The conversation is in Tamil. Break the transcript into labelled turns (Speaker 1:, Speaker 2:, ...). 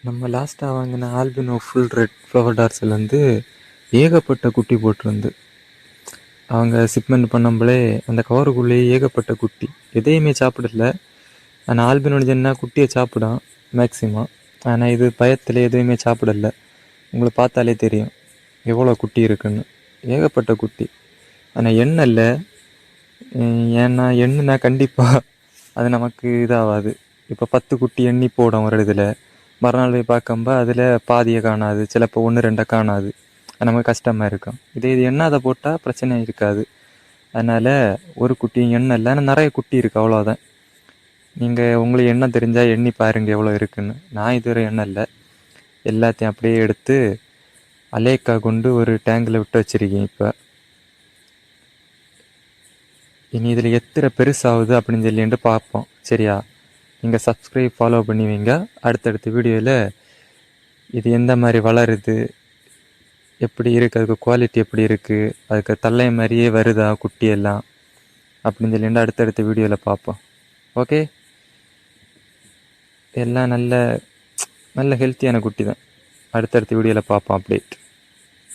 Speaker 1: நம்ம லாஸ்ட்டாக வாங்கின ஆல்பினோ ஃபுல் ரெட் ஃப்ளவர் டார்ஸ்லேருந்து ஏகப்பட்ட குட்டி போட்டிருந்து அவங்க ஷிப்மெண்ட் பண்ணம்பளே அந்த கவருக்குள்ளேயே ஏகப்பட்ட குட்டி எதையுமே சாப்பிடல. ஆனால் ஆல்பினோஜன்னா குட்டியை சாப்பிடும் மேக்ஸிமம். ஆனால் இது பயத்தில் எதுவுமே சாப்பிடல. உங்களை பார்த்தாலே தெரியும் எவ்வளோ குட்டி இருக்குன்னு. ஏகப்பட்ட குட்டி. ஆனால் எண்ணெய் இல்லை. ஏன்னா எண்ணுனா கண்டிப்பாக அது நமக்கு இதாகாது. இப்போ 10 குட்டி எண்ணி போடும் ஒரு இதில். மறுநாள் போய் பார்க்கம்பா அதில் பாதியை காணாது, சிலப்போ 1-2 காணாது. அது நமக்கு கஷ்டமாக இருக்கும். இது எண்ணாத போட்டால் பிரச்சனை இருக்காது. அதனால் ஒரு குட்டியும் எண்ணெய் இல்லை. ஆனால் நிறைய குட்டி இருக்குது, அவ்வளோதான். நீங்கள் உங்களுக்கு எண்ணெய் தெரிஞ்சால் எண்ணி பாருங்கள் எவ்வளோ இருக்குன்னு. நான் இதுவரை எண்ணெய் இல்லை. எல்லாத்தையும் அப்படியே எடுத்து அலேக்கா கொண்டு ஒரு டேங்கில் விட்டு வச்சுருக்கேன். இப்போ இனி இதில் எத்தனை பெருசாகுது அப்படின்னு சொல்லிட்டு பார்ப்போம். சரியா? நீங்கள் சப்ஸ்கிரைப் ஃபாலோ பண்ணுவீங்க. அடுத்தடுத்த வீடியோவில் இது எந்த மாதிரி வளருது, எப்படி இருக்குது, அதுக்கு குவாலிட்டி எப்படி இருக்குது, அதுக்கு தள்ளை மாதிரியே வருதா குட்டியெல்லாம் அப்படின்னு சொல்லிட்டு அடுத்தடுத்த வீடியோவில் பார்ப்போம். ஓகே, எல்லாம் நல்ல நல்ல ஹெல்த்தியான குட்டி தான். அடுத்தடுத்த வீடியோவில் பார்ப்போம் அப்டேட்.